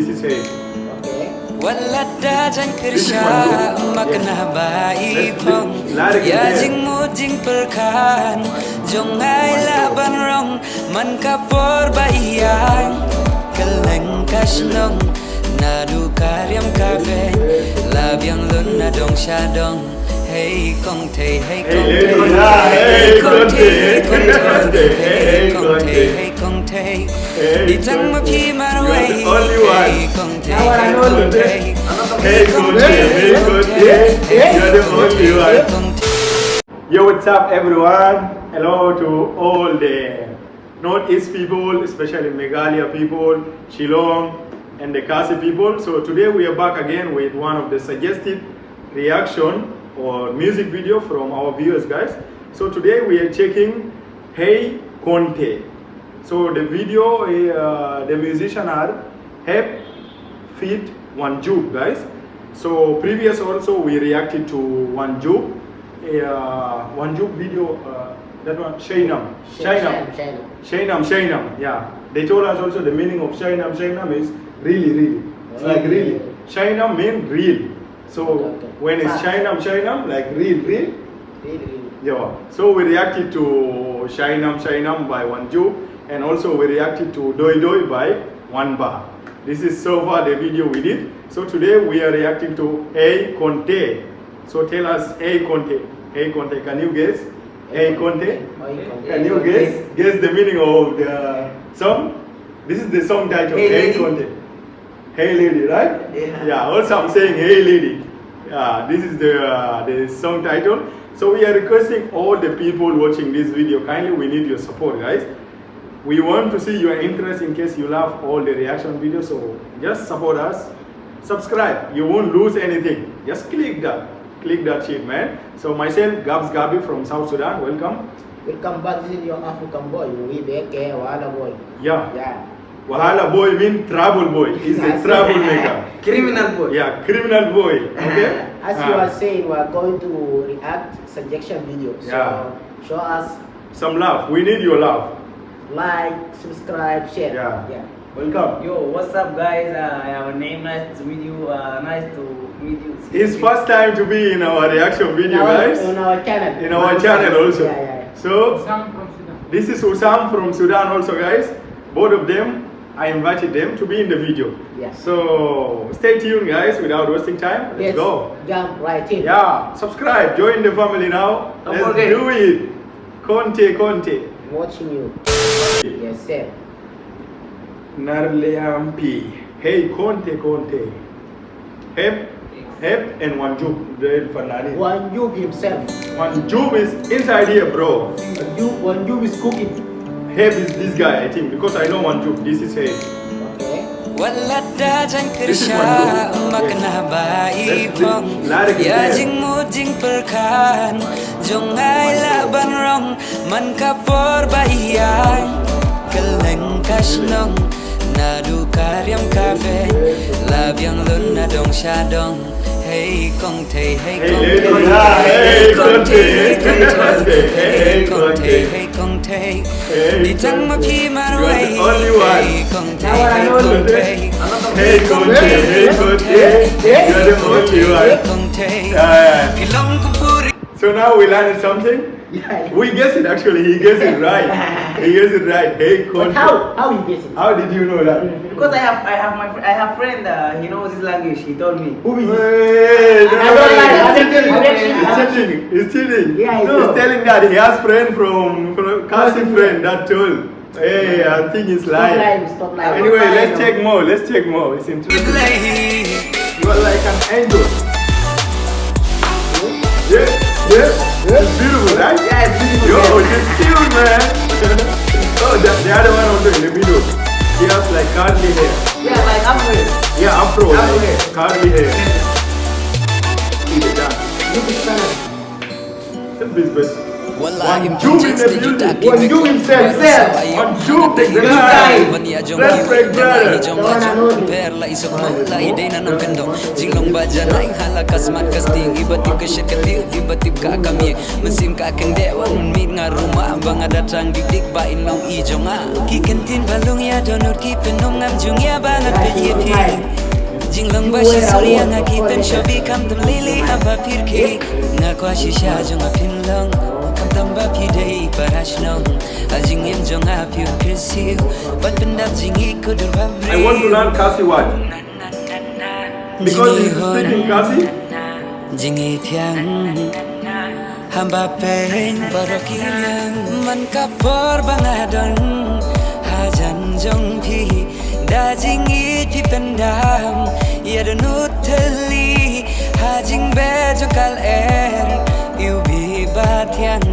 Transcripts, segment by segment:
This is hey. Walada jan kirsha makna bai phong ya jing mu jing perkan jong ai la ban rong man kapor bai yang keleng kashnong na du karyam kabe la byang lun na dong sha dong hey KONGTHEI hey KONGTHEI hey KONGTHEI hey KONGTHEI đi thăng mà phi mà nói hey KONGTHEI hey KONGTHEI hey KONGTHEI You're the only one. Yo, what's up everyone? Hello to all the Northeast people, especially Meghalaya people, Shillong and the Khasi people. So today we are back again with one of the suggested reaction or music video from our viewers, guys. So today we are checking Hey KONGTHEI. So the video, the musician are HEPP X WANJOP, guys. So previous also we reacted to WANJOP, WANJOP video, that one Shynnam. Yeah. They told us also the meaning of Shynnam. Shynnam is really. It's like really. Shynnam means real. So when it's Shynnam, like real. Yeah. So we reacted to Shynnam by WANJOP, and also we reacted to Doi by WANJOP. This is so far the video we did. So today we are reacting to Hey KONGTHEI. So tell us Hey KONGTHEI. Hey KONGTHEI, can you guess? Hey KONGTHEI? Can you guess the meaning of the song? This is the song title, Hey KONGTHEI. Hey lady, right? Yeah, also I'm saying hey lady. Yeah, this is the song title. So we are requesting all the people watching this video, kindly we need your support, guys. We want to see your interest in case you love all the reaction videos. So just support us. Subscribe. You won't lose anything. Just click that shit, man. So myself, gabsgabitv from South Sudan. Welcome. Welcome back. This is your African boy. We back here, Wahala boy. Yeah. Wahala boy means trouble boy. He's a troublemaker. Criminal boy. Yeah, criminal boy. Okay. As you are saying, we are going to react suggestion video. So show us some love. We need your love. Like, subscribe, share. Yeah. Welcome. Yo, what's up, guys? I have a name. Nice to meet you. Nice to meet you. It's first time to be in our reaction video, guys. On our channel. In our channel also. Yeah. So Usam from Sudan. this is Usam from Sudan also, guys. Both of them, I invited them to be in the video. Yeah. So stay tuned, guys. Without wasting time, let's go. Jump right in. Yeah. Subscribe. Join the family now. Let's do it. KONGTHEI. Watching you. Yes, sir. Nalarympei. Hey KONGTHEI. HEPP and WANJOP. WANJOP himself. WANJOP is inside here, bro. WANJOP is cooking. HEPP is this guy, I think, because I know WANJOP. This is HEPP. Okay. Walada jan kirsha makna bai phong ya jing mu jing perkan jong ai la ban rong man kapor bai yang keleng kashnong na du karyam kabe la byang lun na dong sha dong hey KONGTHEI hey KONGTHEI hey KONGTHEI đi thăng mà phi mà nói hey KONGTHEI hey KONGTHEI You're the only one. phi long cũng puri. So now we learned something. Yeah. We guessed it actually. He guessed it right. Hey But KONGTHEI. how he gets it? How did you know that? Because I have friend. He knows this language. He told me. Who is it? Wait, I'm cheating. He's cheating. Yeah, He's telling that he has friend from Khasi friend that told. Hey, I think he's lying. Stop lying. Anyway, let's check more. It's interesting. You are like an angel. Yeah. It's beautiful, right? Yeah, it's beautiful. Yo, she's cute, man. Oh, the other one also in the video. He has like curly hair. Yeah, like afro. Yeah, afro, Afro like hair. curly hair. See the dance. Look at that. That's his best. Wanjop in the building. Wanjop himself. Wanjop the guy. Let's break brother. Perla isok mangla ide na ng pendong Jinglong baja na ihala kasmat kasting Ibatib ka siya katil, ibatib ka kami Masim ka kang dewang mit nga rumah Bang ada trang dik ba inong ijo nga Kikantin balong ya donut kipen nong ngam jung ya bangat peyepi Jinglong bashi surya nga kipen shobi kam tam lili aba pirki Nga kwa shisha jong apinlong Tamba pidei parashnong Ajing em jong apiu krisiu Bat pendap jingi kudur babri I want to learn Khasi word because he's speaking Khasi. Jingi tiang Hamba pen barokiliang Man kapor bangadon Hajan jong pi Da jingi pi pendam Yadonut teli Hajing bejo kal Yubi batian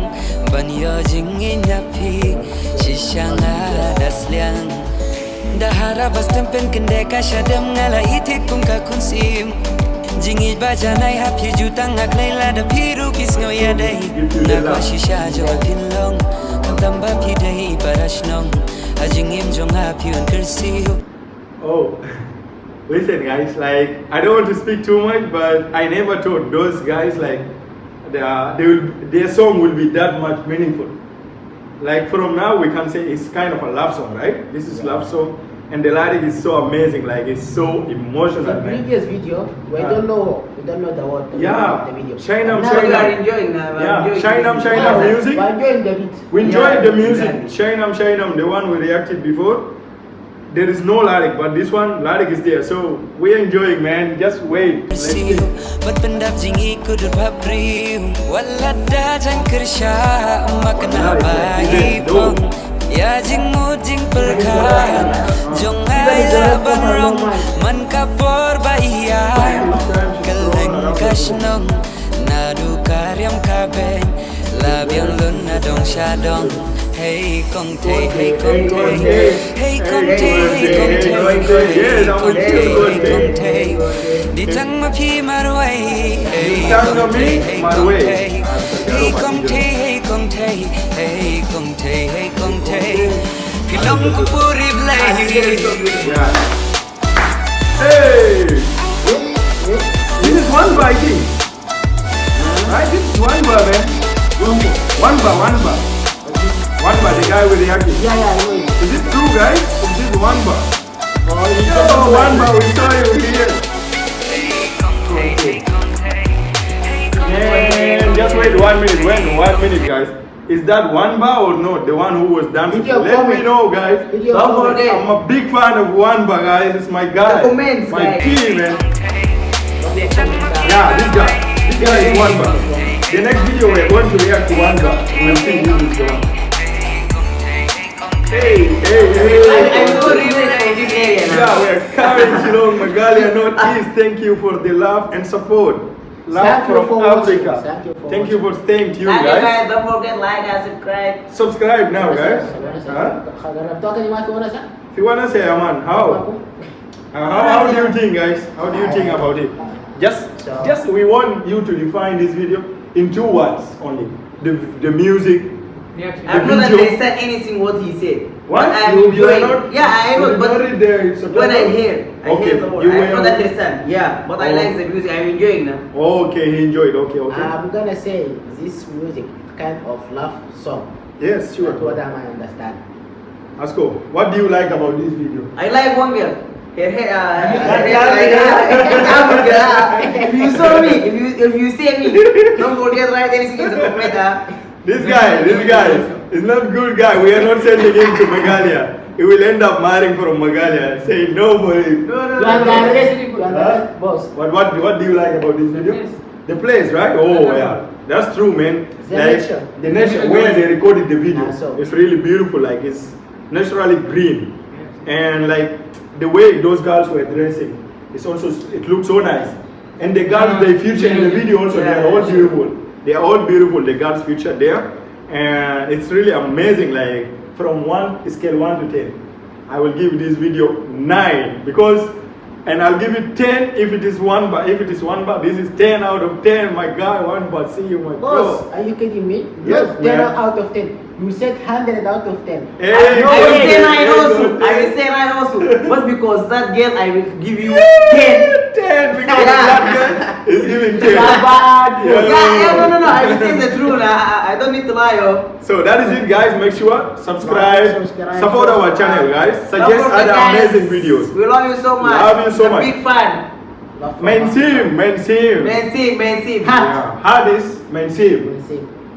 ban yo jingin nyapi shisang adas liang dahara bas tempen kende kasyadam ngala itik kung kakunsim jingi bajanai hapi jutang ngakleila da piru kis ngoyadai nakwa shisha jo pinlong kantamba pidai parashnong ajingim jong hapi un kersiu. Oh, listen guys, like I don't want to speak too much, but I never thought those guys like their song will be that much meaningful. Like from now we can say it's kind of a love song, right? This is love song, and the lyric is so amazing, like it's so emotional. The previous video, we don't know the word. Yeah, The video. Shynnam, Now we are Shynnam. enjoying now. Yeah, Shynnam music. We enjoying the beat. We enjoyed the Yeah, music. exactly. Shynnam, the one we reacted before. There is no lyric, but this one lyric is there, so we're enjoying, man. Just wait. Let's see. Bat pendap jingi kudur pabriu Walada jang kersha makna bayi pong Ya jing mu jing perkan Jong ai la ban rong Man kapor bayi Keleng kashnong Nadu karyam kabeng Labiang lun adong syadong Hey KONGTHEI, hey KONGTHEI, hey KONGTHEI, hey KONGTHEI, hey KONGTHEI, ditang mapi marway, hey KONGTHEI, hey KONGTHEI, hey KONGTHEI, hey KONGTHEI, hey KONGTHEI, hey KONGTHEI, Philong ko puri blay. Yeah. Hey! This is Wanjop, I think. Right? This is Wanjop, man. Wanjop. Wanjop, the guy with the acting. Yeah, I know it. Is it true, guys? Is this Wanjop? Oh, you Yo, Wanjop, we saw you here. Man, just wait 1 minute. Wait 1 minute, guys. Is that Wanjop or not? The one who was dancing? Video Let me comment. know, guys. Video Don't comment. forget. I'm a big fan of Wanjop, guys. It's my guy. The comments, my guys. key, man. Yeah, this guy. This guy is Wanjop. The next video we're going to react to Wanjop. We'll see who is the one. Hey. I'm so really from this area now. Yeah, we're carrying Shillong, Meghalaya, Northeast. Thank you for the love and support. Love Thank you from for watching. Africa. Thank you for Thank you for staying tuned, Thank you guys. guys. Don't forget like and subscribe. Subscribe now, guys. Huh? If you wanna say, Aman, how do you think, guys? How do you think about it? Just we want you to define this video in 2 words only. The music. I'm not video. understand anything what he said. What? But I'm You are enjoying. not- Yeah, I know, You're but not read there, it's when I hear the word, you I were- don't understand. Yeah, but I Oh. like the music. I'm enjoying now. Okay, he enjoyed. Okay. I'm gonna say this music kind of love song. Yes, sure. That's what I understand. Asko, what do you like about this video? I like one girl. Her hair, if you saw me, if you see me, don't forget write anything in the comment. This guy is not good guy. We are not sending him to Meghalaya. He will end up marrying from Meghalaya. Say no for him. You are the artist, boss. What do you like about this video? The place, right? Oh yeah, that's true, man. The Like nature. the nature where they recorded the video, So. it's really beautiful. Like it's naturally green, and like the way those girls were dressing, it looks so nice. And the girls they feature in the video also, they are all beautiful. They are all beautiful. The girls featured there, and it's really amazing. Like from scale 1 to 10, I will give this video 9 because and I'll give you 10 if it is 1 baht. If it is 1 baht, this is 10 out of 10. My guy, 1 baht. See you, my Boss, bro. are you kidding me? Yes, Not 10 man. out of 10. You said 100 out of 10. Hey, I will say 9 hey, also. hey, I will say 9 also. But because that girl, I will give you 10. 10 because that girl is giving 10. Bad. Yeah. No. I will say the truth. I don't need to lie, yo. So that is it, guys. Make sure subscribe, Subscribe, support our channel, guys. Don't Suggest forget, other guys. amazing videos. We love you so much. Love you so You're much. a big fan. Main team. Man team. Yeah. Hardest main team.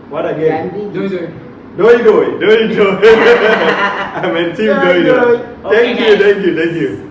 What again? Gandhi. Doi Doi. Main team Doi Doi. Doi Doi. Thank you.